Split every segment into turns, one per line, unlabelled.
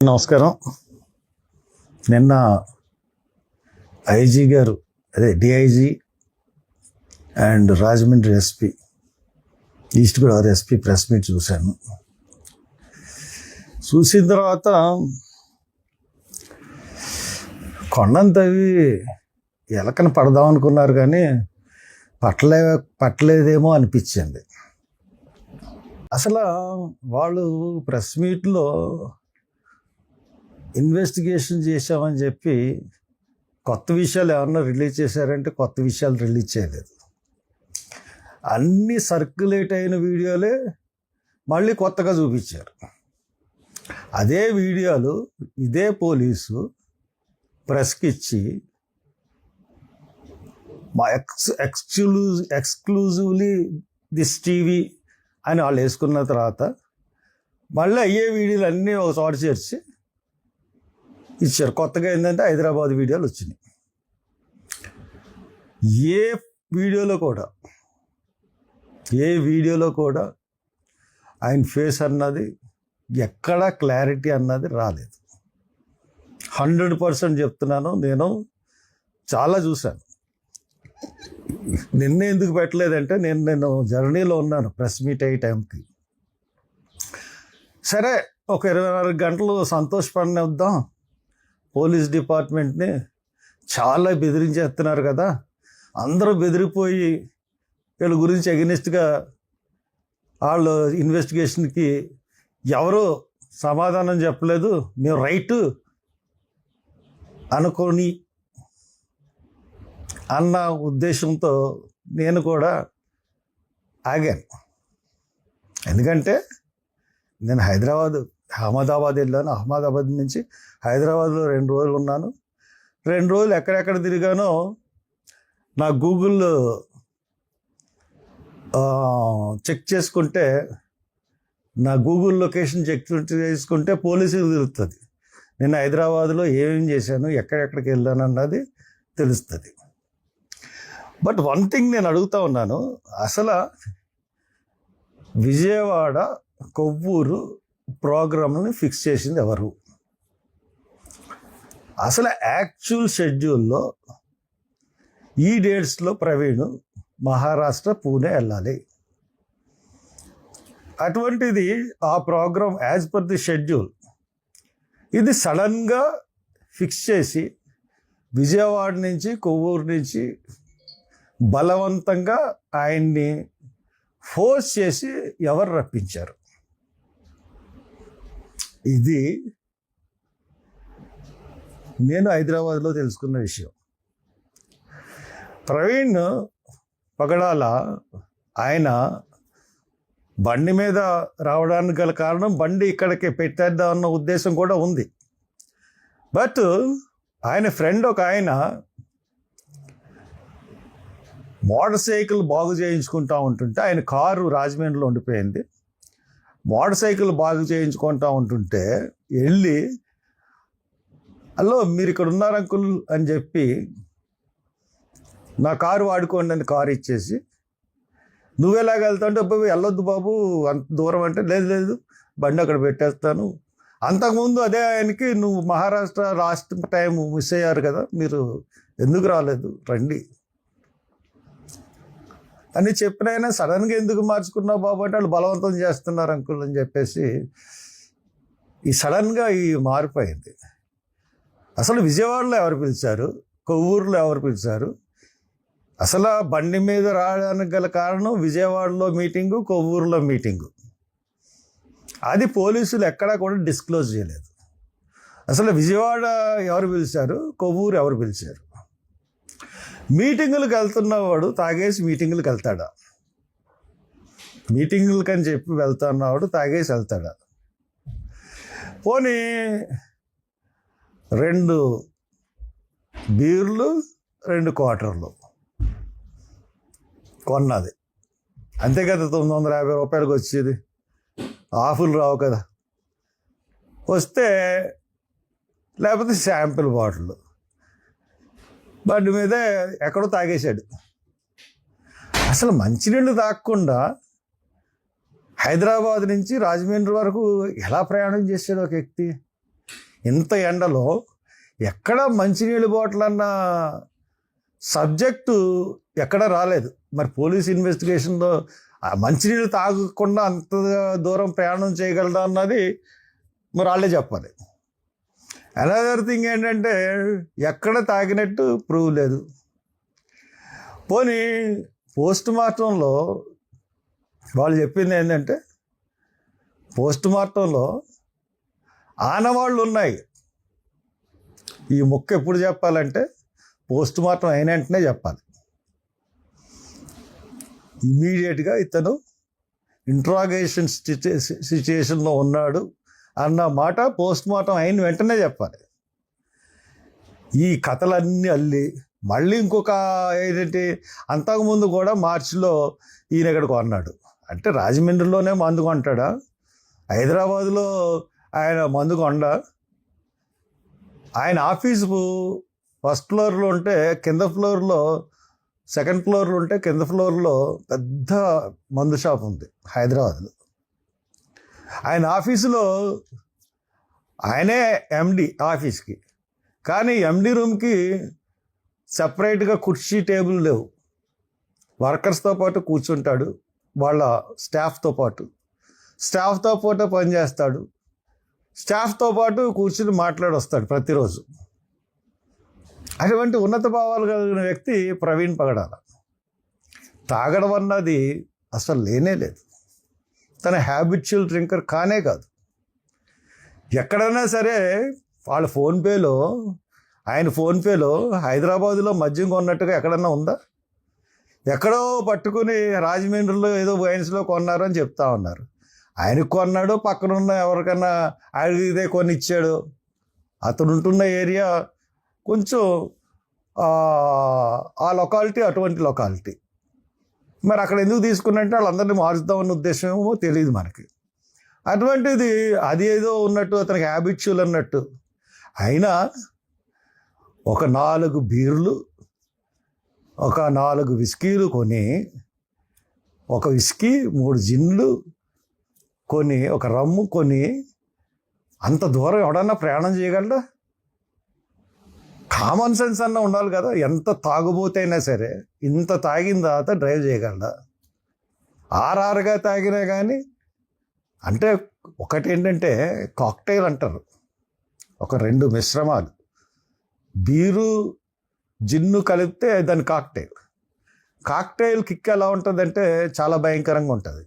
నమస్కారం. నిన్న ఐజీ గారు DIG and Rajahmundry SP, east Godavari SP press meet చూశాను. చూసిన తర్వాత కొండను తవ్వి ఎలకని పడదాం అనుకున్నారు, కానీ పట్టలేదేమో అనిపించింది. అసలు వాళ్ళు ప్రెస్ మీట్లో ఇన్వెస్టిగేషన్ చేశామని చెప్పి కొత్త విషయాలు ఏమన్నా రిలీజ్ చేశారంటే కొత్త విషయాలు రిలీజ్ చేయలేదు. అన్ని సర్క్యులేట్ అయిన వీడియోలే మళ్ళీ కొత్తగా చూపించారు. అదే వీడియోలు ఇదే పోలీసు ప్రెస్కి ఇచ్చి మా ఎక్స్క్లూజివ్లీ దిస్ టీవీ అని వాళ్ళు వేసుకున్న తర్వాత మళ్ళీ అయ్యే వీడియోలు అన్నీ ఒక చోట చేర్చి ఇచ్చారు. కొత్తగా ఏంటంటే హైదరాబాద్ వీడియోలు వచ్చినాయి. ఏ వీడియోలో కూడా ఆయన ఫేస్ అన్నది ఎక్కడా క్లారిటీ అన్నది రాలేదు. 100% చెప్తున్నాను. నేను చాలా చూశాను. నిన్న ఎందుకు పెట్టలేదంటే నేను జర్నీలో ఉన్నాను ప్రెస్ మీట్ అయ్యే టైంకి. సరే, ఒక 24 గంటలు సంతోషపడినిద్దాం. పోలీస్ డిపార్ట్మెంట్ని చాలా బెదిరించేస్తున్నారు కదా, అందరూ బెదిరిపోయి వీళ్ళ గురించి అగెనిస్ట్గా వాళ్ళు ఇన్వెస్టిగేషన్కి ఎవరో సమాధానం చెప్పలేదు, మేము రైట్ అనుకోని అన్న ఉద్దేశంతో నేను కూడా ఆగాను. ఎందుకంటే నేను అహ్మదాబాద్ వెళ్ళాను. అహ్మదాబాద్ నుంచి హైదరాబాద్లో 2 రోజులు ఉన్నాను. 2 రోజులు ఎక్కడెక్కడ తిరిగానో నా గూగుల్ చెక్ చేసుకుంటే, నా గూగుల్ లొకేషన్ చెక్ చేసుకుంటే పోలీసులకు తెలుస్తుంది నేను హైదరాబాద్లో ఏమేం చేశాను, ఎక్కడెక్కడికి వెళ్ళాను అన్నది తెలుస్తుంది. బట్ వన్ థింగ్ నేను అడుగుతా ఉన్నాను, అసలు విజయవాడ కొవ్వూరు ప్రోగ్రామ్ని ఫిక్స్ చేసింది ఎవరు? అసలు యాక్చువల్ షెడ్యూల్లో ఈ డేట్స్లో ప్రవీణ్ మహారాష్ట్ర పూణే వెళ్ళాలి. అటువంటిది ఆ programme as per the schedule ఇది సడన్గా ఫిక్స్ చేసి విజయవాడ నుంచి కొవ్వూరు నుంచి బలవంతంగా ఆయన్ని ఫోర్స్ చేసి ఎవరు రప్పించారు? ఇది నేను హైదరాబాద్లో తెలుసుకున్న విషయం. ప్రవీణ్ పగడాల ఆయన బండి మీద రావడానికి గల కారణం బండి ఇక్కడికి పెట్టేద్దామన్న ఉద్దేశం కూడా ఉంది. బట్ ఆయన ఫ్రెండ్ ఒక ఆయన మోటార్ సైకిల్ బాగు చేయించుకుంటూ ఉంటుంటే, ఆయన కారు రాజమండ్రిలో ఉండిపోయింది. మోటార్ సైకిల్ బాగు చేయించుకుంటూ ఉంటుంటే వెళ్ళి, హలో మీరు ఇక్కడ ఉన్నారు అంకుల్ అని చెప్పి నా కారు వాడుకోండి అని కారు ఇచ్చేసి, నువ్వెలాగ వెళ్తా అంటే అబ్బాయి వెళ్ళొద్దు బాబు అంత దూరం అంటే, లేదు బండి అక్కడ పెట్టేస్తాను. అంతకుముందు అదే ఆయనకి నువ్వు మహారాష్ట్ర లాస్ట్ టైం మిస్ అయ్యారు కదా, మీరు ఎందుకు రాలేదు, రండి అని చెప్పినైనా సడన్గా ఎందుకు మార్చుకున్నావు బాబు అంటే, వాళ్ళు బలవంతం చేస్తున్నారు అంకుల్ అని చెప్పేసి ఈ సడన్గా ఈ మారిపోయింది. అసలు విజయవాడలో ఎవరు పిలిచారు, కొవ్వూరులో ఎవరు పిలిచారు? అసలు బండి మీద రావడానికి గల కారణం విజయవాడలో మీటింగు, కొవ్వూరులో మీటింగు. అది పోలీసులు ఎక్కడా కూడా డిస్క్లోజ్ చేయలేదు. అసలు విజయవాడ ఎవరు పిలిచారు, కొవ్వూరు ఎవరు పిలిచారు? మీటింగులకు వెళ్తున్నవాడు తాగేసి మీటింగులకు వెళ్తాడా? మీటింగులకు అని చెప్పి వెళ్తున్నవాడు తాగేసి వెళ్తాడా? పోనీ 2 బీర్లు 2 క్వార్టర్లు కొన్నది, అంతే కదా, 950 రూపాయలకు వచ్చేది. ఆఫులు రావు కదా, వస్తే లేకపోతే శాంపిల్ బాటిల్ బండి మీదే ఎక్కడో తాగేశాడు. అసలు మంచినీళ్ళు తాగకుండా హైదరాబాద్ నుంచి రాజమండ్రి వరకు ఎలా ప్రయాణం చేశాడు ఒక వ్యక్తి? ఇంత ఎండలో ఎక్కడ మంచినీళ్ళు బాటిల్ అన్న సబ్జెక్టు ఎక్కడ రాలేదు. మరి పోలీస్ ఇన్వెస్టిగేషన్లో మంచినీళ్ళు తాగకుండా అంత దూరం ప్రయాణం చేయగలదా అన్నది మరి వాళ్ళే చెప్పాలి. అనదర్ థింగ్ ఏంటంటే ఎక్కడ తాగినట్టు ప్రూవ్ లేదు. పోనీ పోస్ట్ మార్టంలో వాళ్ళు చెప్పింది ఏంటంటే పోస్ట్ మార్టంలో ఆనవాళ్ళు ఉన్నాయి. ఈ ముక్క ఎప్పుడు చెప్పాలంటే పోస్ట్ మార్టం అయిన వెంటనే చెప్పాలి. ఇమీడియట్గా ఇతను ఇంట్రాగేషన్ సిచ్యుయేషన్లో ఉన్నాడు అన్న మాట పోస్ట్ మార్టం అయిన వెంటనే చెప్పాలి. ఈ కథలన్నీ అల్లి మళ్ళీ ఇంకొక ఏంటంటే అంతకుముందు కూడా మార్చిలో ఈయన ఇక్కడ కొన్నాడు అంటే రాజమండ్రిలోనే మందు కొంటాడా, హైదరాబాద్లో ఆయన మందు కొండ. ఆయన ఆఫీసు ఫస్ట్ ఫ్లోర్లో ఉంటే కింద ఫ్లోర్లో, సెకండ్ ఫ్లోర్లో ఉంటే కింద ఫ్లోర్లో పెద్ద మందు షాప్ ఉంది హైదరాబాద్లో. ఆయన ఆఫీసులో ఆయనే ఎండి ఆఫీస్కి, కానీ ఎండి రూమ్కి సపరేట్గా కుర్చీ టేబుల్ లేవు. వర్కర్స్తో పాటు కూర్చుంటాడు, వాళ్ళ స్టాఫ్తో పాటు పనిచేస్తాడు, స్టాఫ్తో పాటు కూర్చుని మాట్లాడొస్తాడు ప్రతిరోజు. అటువంటి ఉన్నత భావాలు కలిగిన వ్యక్తి ప్రవీణ్ పగడాల. తాగడం అన్నది అసలు లేనే లేదు. తన హ్యాబిచువల్ డ్రింకర్ కానే కాదు. ఎక్కడైనా సరే వాళ్ళ ఫోన్పేలో, ఆయన ఫోన్పేలో హైదరాబాదులో మద్యం కొన్నట్టుగా ఎక్కడన్నా ఉందా? ఎక్కడో పట్టుకుని రాజమండ్రిలో ఏదో వైన్స్లో కొన్నారు అని చెప్తా ఉన్నారు. ఆయనకు కొన్నాడు, పక్కనున్న ఎవరికన్నా అడిగితే కొని ఇచ్చాడు. అతను ఉంటున్న ఏరియా కొంచెం ఆ లొకాలిటీ అటువంటి లొకాలిటీ. మరి అక్కడ ఎందుకు తీసుకున్నట్టే వాళ్ళందరినీ మారుద్దామన్న ఉద్దేశం ఏమో తెలియదు మనకి. అటువంటిది అది ఏదో ఉన్నట్టు అతనికి హ్యాబిచువల్ అన్నట్టు. అయినా ఒక 4 బీర్లు, ఒక 4 విస్కీలు కొని, ఒక విస్కీ 3 జిన్లు కొని, ఒక రమ్ము కొని అంత దూరం ఎవడన్నా ప్రయాణం చేయగలడా? కామన్ సెన్స్ అన్న ఉండాలి కదా. ఎంత తాగుబోతైనా సరే ఇంత తాగిన తర్వాత డ్రైవ్ చేయగలడా? ఆర్ఆర్గా తాగినా కానీ. అంటే ఒకటి ఏంటంటే కాక్టైల్ అంటారు, ఒక 2 మిశ్రమాలు బీరు జిన్ను కలిపితే దాని కాక్టైల్ కిక్ ఎలా ఉంటుందంటే చాలా భయంకరంగా ఉంటుంది.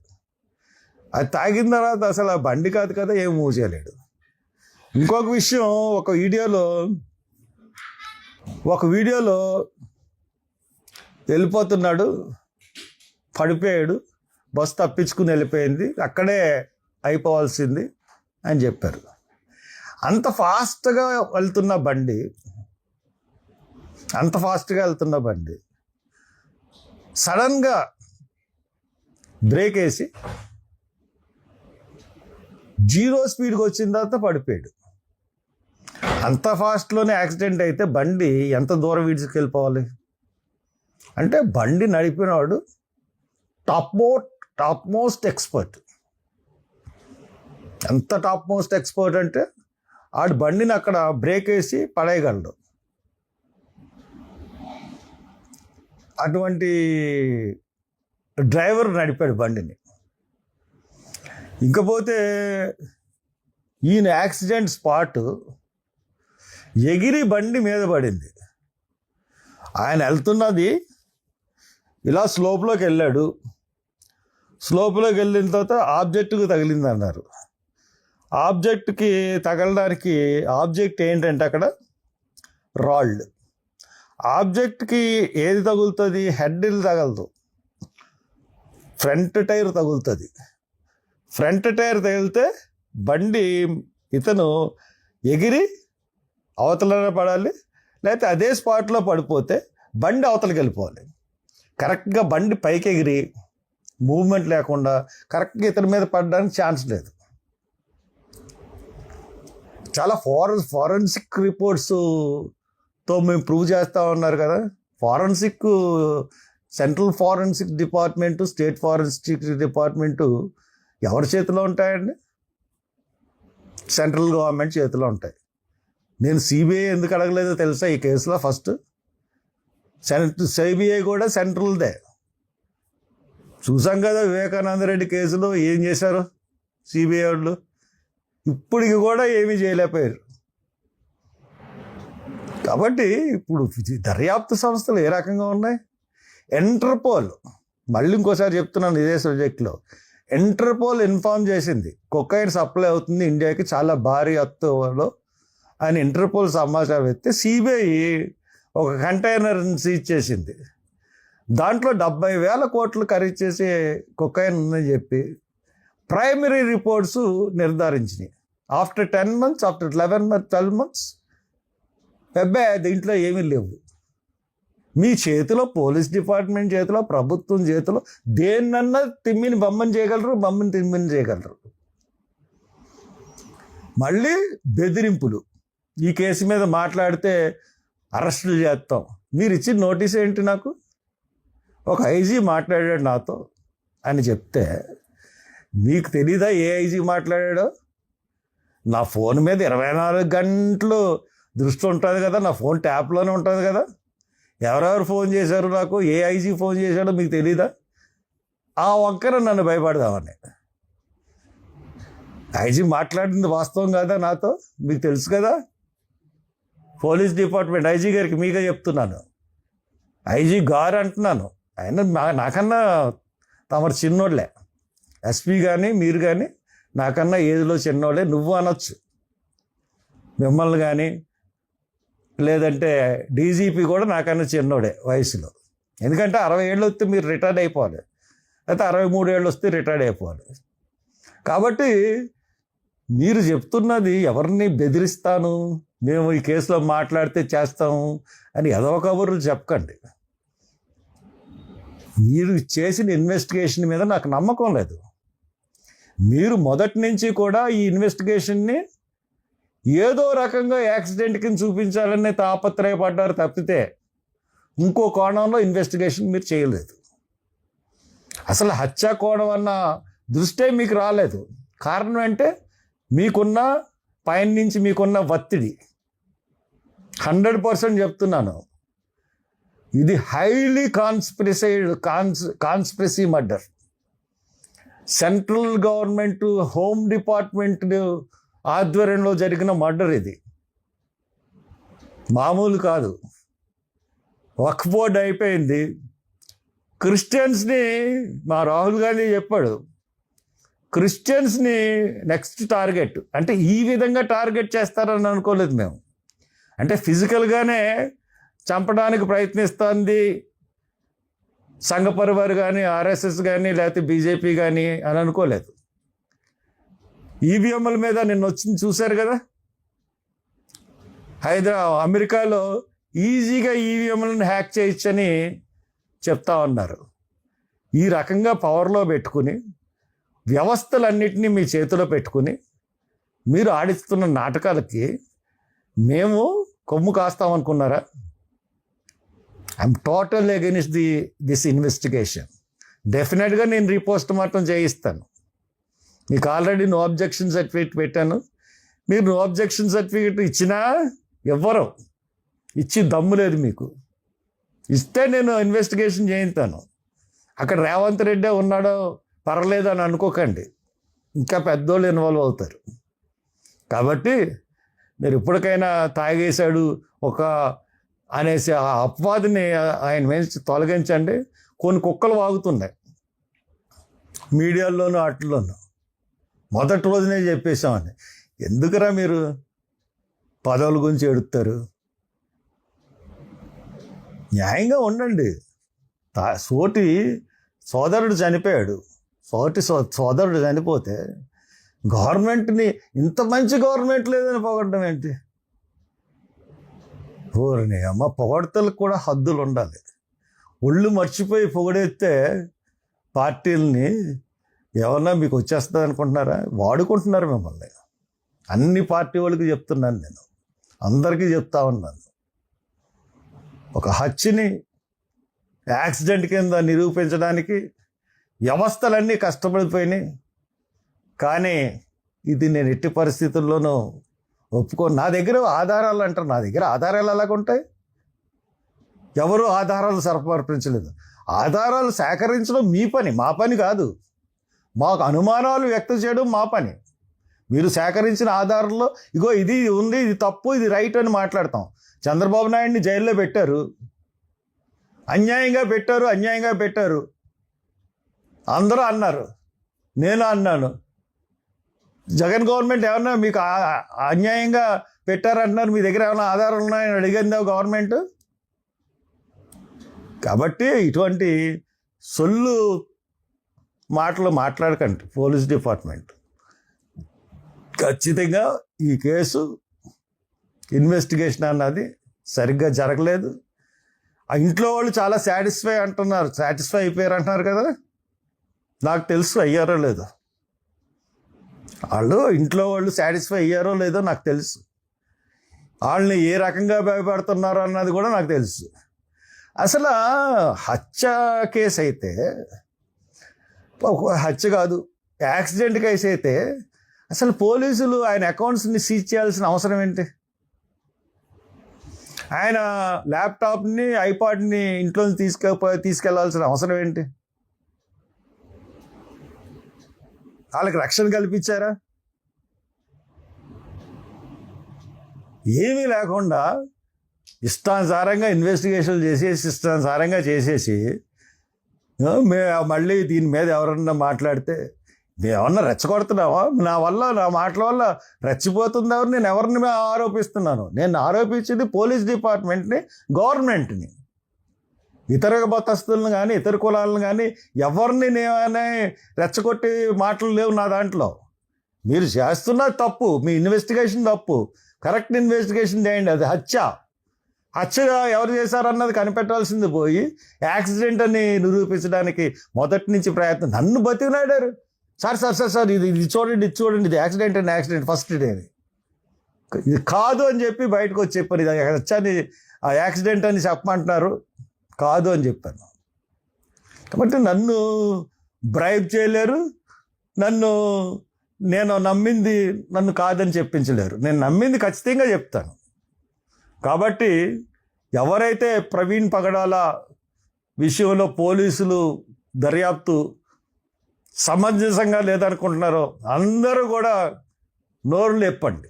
అది తాగిన తర్వాత అసలు ఆ బండి కాదు కదా, ఏం మూవ్ చేయలేడు. ఇంకొక విషయం, ఒక వీడియోలో వెళ్ళిపోతున్నాడు, పడిపోయాడు, బస్సు తప్పించుకుని వెళ్ళిపోయింది, అక్కడే అయిపోవాల్సింది అని చెప్పారు. అంత ఫాస్ట్గా వెళ్తున్న బండి సడన్గా బ్రేక్ వేసి 0 స్పీడ్కి వచ్చిన తర్వాత పడిపోయాడు. అంత ఫాస్ట్లోనే యాక్సిడెంట్ అయితే బండి ఎంత దూరం వీడ్చుకెళ్ళిపోవాలి? అంటే బండి నడిపినవాడు టాప్ మోస్ట్ ఎక్స్పర్ట్. ఎంత టాప్ మోస్ట్ ఎక్స్పర్ట్ అంటే ఆడు బండిని అక్కడ బ్రేక్ వేసి పడేయగలడు. అటువంటి డ్రైవర్ నడిపాడు బండిని. ఇంకపోతే ఈయన యాక్సిడెంట్ స్పాట్ ఎగిరి బండి మీద పడింది. ఆయన వెళ్తున్నది ఇలా స్లోప్లోకి వెళ్ళాడు. స్లోప్లోకి వెళ్ళిన తర్వాత ఆబ్జెక్ట్కి తగిలింది అన్నారు. ఆబ్జెక్ట్కి తగలడానికి ఆబ్జెక్ట్ ఏంటంటే అక్కడ రాళ్ళు. ఆబ్జెక్ట్కి ఏది తగులుతుంది? హెడ్డిల్ తగలదు, ఫ్రంట్ టైర్ తగులుతుంది. ఫ్రంట్ టైర్ తగిలితే బండి ఇతను ఎగిరి అవతలనే పడాలి, లేకపోతే అదే స్పాట్లో పడిపోతే బండి అవతలకి వెళ్ళిపోవాలి. కరెక్ట్గా బండి పైకి ఎగిరి మూవ్మెంట్ లేకుండా కరెక్ట్గా ఇతని మీద పడడానికి ఛాన్స్ లేదు. చాలా ఫారెన్సిక్ రిపోర్ట్స్తో మేము ప్రూవ్ చేస్తూ ఉన్నారు కదా. Central forensic department, state forensic department ఎవరి చేతిలో ఉంటాయండి? సెంట్రల్ గవర్నమెంట్ చేతిలో ఉంటాయి. నేను సిబిఐ ఎందుకు అడగలేదో తెలుసా ఈ కేసులో? ఫస్ట్ సిబిఐ కూడా సెంట్రల్దే. చూసాం కదా వివేకానంద రెడ్డి కేసులో ఏం చేశారు సిబిఐ వాళ్ళు. ఇప్పటికి కూడా ఏమీ చేయలేకపోయారు. కాబట్టి ఇప్పుడు దర్యాప్తు సంస్థలు ఏ రకంగా ఉన్నాయి? ఇంటర్పోల్, మళ్ళీ ఇంకోసారి చెప్తున్నాను ఇదే సబ్జెక్ట్లో, ఇంటర్పోల్ ఇన్ఫార్మ్ చేసింది కొకైన్ సప్లై అవుతుంది ఇండియాకి చాలా భారీ ఎత్తులో అని. ఇంటర్పోల్ సమాచారం ఇస్తే సిబిఐ ఒక కంటైనర్ సీజ్ చేసింది. దాంట్లో 70,000 కోట్లు ఖరీదు చేసే కొకైన్ ఉందని చెప్పి ప్రైమరీ రిపోర్ట్స్ నిర్ధారించినాయి. ఆఫ్టర్ 10 months, ఆఫ్టర్ 12 months అబ్బాయి దీంట్లో ఏమీ లేవు. మీ చేతిలో, పోలీస్ డిపార్ట్మెంట్ చేతిలో, ప్రభుత్వం చేతిలో దేన్నన్నా తిమ్మిని బొమ్మని చేయగలరు, బొమ్మని తిమ్మిని చేయగలరు. మళ్ళీ బెదిరింపులు. ఈ కేసు మీద మాట్లాడితే అరెస్టులు చేస్తాం. మీరు ఇచ్చిన నోటీస్ ఏంటి? నాకు ఒక ఐజీ మాట్లాడాడు నాతో అని చెప్తే మీకు తెలీదా ఏ ఐజీ మాట్లాడాడో? నా ఫోన్ మీద 24 గంటలు దృష్టి ఉంటుంది కదా, నా ఫోన్ ట్యాప్లోనే ఉంటుంది కదా. ఎవరెవరు ఫోన్ చేశారు నాకు, ఏ ఐజీ ఫోన్ చేశాడో మీకు తెలీదా? ఆ వంకర నన్ను భయపడదామని. ఐజీ మాట్లాడింది వాస్తవం కదా నాతో, మీకు తెలుసు కదా. పోలీస్ డిపార్ట్మెంట్ ఐజీ గారికి మీకే చెప్తున్నాను, ఐజీ గారు అంటున్నాను. ఆయన నాకన్నా తమరు చిన్నోళ్ళే. ఎస్పీ కానీ మీరు కానీ నాకన్నా ఏజ్లో చిన్నోళ్ళే. నువ్వు అనొచ్చు మిమ్మల్ని, కానీ లేదంటే డీజీపీ కూడా నాకన్నా చిన్నోడే వయసులో. ఎందుకంటే 60 ఏళ్ళు వస్తే మీరు రిటైర్డ్ అయిపోవాలి, లేకపోతే 63 ఏళ్ళు వస్తే రిటైర్డ్ అయిపోవాలి. కాబట్టి మీరు చెప్తున్నది ఎవరిని బెదిరిస్తాను, మేము ఈ కేసులో మాట్లాడితే చేస్తాము అని ఎదవ కబుర్లు చెప్పకండి. మీరు చేసిన ఇన్వెస్టిగేషన్ మీద నాకు నమ్మకం లేదు. మీరు మొదటి నుంచి కూడా ఈ ఇన్వెస్టిగేషన్ని ఏదో రకంగా యాక్సిడెంట్ కింద చూపించాలనే తాపత్రయపడ్డారు తప్పితే ఇంకో కోణంలో ఇన్వెస్టిగేషన్ మీరు చేయలేదు. అసలు హత్యా కోణం అన్న దృష్టే మీకు రాలేదు. కారణం అంటే మీకున్న పైన నుంచి మీకున్న ఒత్తిడి. 100% చెప్తున్నాను, ఇది highly conspiracy murder. Central government, home department ఆధ్వర్యంలో జరిగిన మర్డర్ ఇది, మామూలు కాదు. వక్ఫ్ బోర్డు అయిపోయింది. క్రిస్టియన్స్ని మా రాహుల్ గాంధీ చెప్పాడు, క్రిస్టియన్స్ని నెక్స్ట్ టార్గెట్. అంటే ఈ విధంగా టార్గెట్ చేస్తారని అనుకోలేదు మేము. అంటే ఫిజికల్గానే చంపడానికి ప్రయత్నిస్తుంది సంఘ పరివార్ కానీ, ఆర్ఎస్ఎస్ కానీ, లేకపోతే బీజేపీ కానీ అని అనుకోలేదు. ఈవీఎంల మీద నిన్న వచ్చింది చూశారు కదా. అమెరికాలో ఈజీగా ఈవీఎంలను హ్యాక్ చేయొచ్చని చెప్తా ఉన్నారు. ఈ రకంగా పవర్లో పెట్టుకుని వ్యవస్థలన్నిటినీ మీ చేతిలో పెట్టుకుని మీరు ఆడిస్తున్న నాటకాలకి మేము కొమ్ము కాస్తామనుకున్నారా? I'm total against this investigation. డెఫినెట్గా నేను రీపోస్ట్ మార్టం చేయిస్తాను. మీకు ఆల్రెడీ నో అబ్జెక్షన్ సర్టిఫికేట్ పెట్టాను. మీరు నో అబ్జెక్షన్ సర్టిఫికేట్ ఇచ్చినా ఎవ్వరు ఇచ్చి దమ్ము లేదు మీకు. ఇస్తే నేను ఇన్వెస్టిగేషన్ చేయిస్తాను. అక్కడ రేవంత్ రెడ్డి ఉన్నాడో పర్లేదు అని అనుకోకండి, ఇంకా పెద్దోళ్ళు ఇన్వాల్వ్ అవుతారు. కాబట్టి మీరు ఇప్పటికైనా తాగేశాడు ఒక అనేసి ఆ అపవాదిని ఆయన మీద తొలగించండి. కొన్ని కుక్కలు వాగుతున్నాయి మీడియాల్లోనూ వాటిల్లోనూ. మొదటి రోజునే చెప్పేశామని. ఎందుకురా మీరు పదవుల గురించి ఎడుతారు? న్యాయంగా ఉండండి. సోటి సోదరుడు చనిపోయాడు. సోదరుడు చనిపోతే గవర్నమెంట్ని, ఇంత మంచి గవర్నమెంట్ లేదని పొగడడం ఏంటి? ఓరిని అమ్మ, పొగడతలకు కూడా హద్దులు ఉండాలి. ఒళ్ళు మర్చిపోయి పొగడేస్తే పార్టీలని ఎవరన్నా మీకు వచ్చేస్తుంది అనుకుంటున్నారా? వాడుకుంటున్నారు మిమ్మల్ని. అన్ని పార్టీ వాళ్ళకి చెప్తున్నాను నేను, అందరికీ చెప్తా ఉన్నాను. ఒక హత్యని యాక్సిడెంట్ కింద నిరూపించడానికి వ్యవస్థలన్నీ కష్టపడిపోయినాయి. కానీ ఇది నేను ఎట్టి పరిస్థితుల్లోనూ నా దగ్గర ఆధారాలు అంటారు. నా దగ్గర ఆధారాలు ఎలాగుంటాయి? ఎవరు ఆధారాలు సమర్పించలేదు. ఆధారాలు సేకరించడం మీ పని, మా పని కాదు. మాకు అనుమానాలు వ్యక్తం చేయడం మా పని. మీరు సేకరించిన ఆధారాల్లో ఇగో ఇది ఉంది, ఇది తప్పు, ఇది రైట్ అని మాట్లాడతాం. చంద్రబాబు నాయుడిని జైల్లో పెట్టారు, అన్యాయంగా పెట్టారు అందరూ అన్నారు, నేను అన్నాను. జగన్ గవర్నమెంట్ ఏమన్నా మీకు అన్యాయంగా పెట్టారంటున్నారు, మీ దగ్గర ఏమైనా ఆధారాలు ఉన్నాయని అడిగిందా గవర్నమెంట్? కాబట్టి ఇటువంటి సొల్లు మాటలు మాట్లాడకండి పోలీస్ డిపార్ట్మెంట్. ఖచ్చితంగా ఈ కేసు ఇన్వెస్టిగేషన్ అన్నది సరిగ్గా జరగలేదు. ఆ ఇంట్లో వాళ్ళు చాలా సాటిస్ఫై అయిపోయారు అంటున్నారు కదా. నాకు తెలుసు అయ్యారో లేదో, ఇంట్లో వాళ్ళు సాటిస్ఫై అయ్యారో లేదో నాకు తెలుసు. వాళ్ళని ఏ రకంగా భయపడుతున్నారో అన్నది కూడా నాకు తెలుసు. అసలు హత్య కేసు అయితే, హత్య కాదు యాక్సిడెంట్ కేసు అయితే అసలు పోలీసులు ఆయన అకౌంట్స్ని సీజ్ చేయాల్సిన అవసరం ఏంటి? ఆయన ల్యాప్టాప్ని, ఐపాడ్ని ఇంట్లో తీసుకెళ్లాల్సిన అవసరం ఏంటి? వాళ్ళకి రక్షణ కల్పించారా? ఏమీ లేకుండా ఇష్టానుసారంగా ఇన్వెస్టిగేషన్ ఇష్టానుసారంగా చేసేసి మళ్ళీ దీని మీద ఎవరన్నా మాట్లాడితే ఏమన్నా రెచ్చగొడుతున్నావా? నా మాటల వల్ల రెచ్చిపోతుంది ఎవరు? నేను ఎవరిని ఆరోపిస్తున్నాను? నేను ఆరోపించింది పోలీస్ డిపార్ట్మెంట్ని, గవర్నమెంట్ని. ఇతర మతస్థులను కానీ ఇతర కులాలను కానీ ఎవరిని నేనే రెచ్చగొట్టి మాటలు లేవు నా దాంట్లో. మీరు చేస్తున్నది తప్పు, మీ ఇన్వెస్టిగేషన్ తప్పు. కరెక్ట్ ఇన్వెస్టిగేషన్ చేయండి. అది హత్యగా ఎవరు చేశారన్నది కనిపెట్టాల్సింది పోయి యాక్సిడెంట్ అని నిరూపించడానికి మొదటి నుంచి ప్రయత్నం. నన్ను బతికినాడారు. సార్ ఇది చూడండి, ఇది యాక్సిడెంట్ ఫస్ట్ డే అని. ఇది కాదు అని చెప్పి బయటకు వచ్చి చెప్పాను. ఇది హత్యని యాక్సిడెంట్ అని చెప్పమంటున్నారు, కాదు అని చెప్పాను. కాబట్టి నన్ను బ్రైబ్ చేయలేరు, నేను నమ్మింది నన్ను కాదని చెప్పించలేరు. నేను నమ్మింది ఖచ్చితంగా చెప్తాను. కాబట్టి ఎవరైతే ప్రవీణ్ పగడాల విషయంలో పోలీసులు దర్యాప్తు సమంజసంగా లేదనుకుంటున్నారో అందరూ కూడా నోరు లేపండి.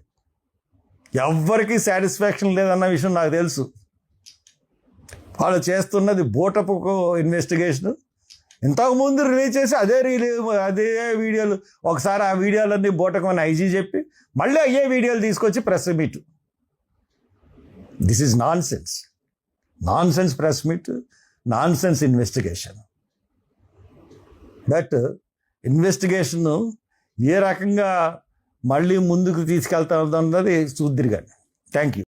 ఎవ్వరికీ సాటిస్ఫాక్షన్ లేదన్న విషయం నాకు తెలుసు. వాళ్ళు చేస్తున్నది బోటపు ఇన్వెస్టిగేషన్. ఇంతకుముందు రిలీజ్ చేసి అదే వీడియోలు, ఒకసారి ఆ వీడియోలన్నీ బోటకమని ఐజీ చెప్పి మళ్ళీ అయ్యే వీడియోలు తీసుకొచ్చి press meet. This is nonsense press meet, nonsense investigation. But investigation ఏ రకంగా మళ్ళీ ముందుకు తీసుకెళ్తా అన్నది చూద్దిరు కానీ. Thank you.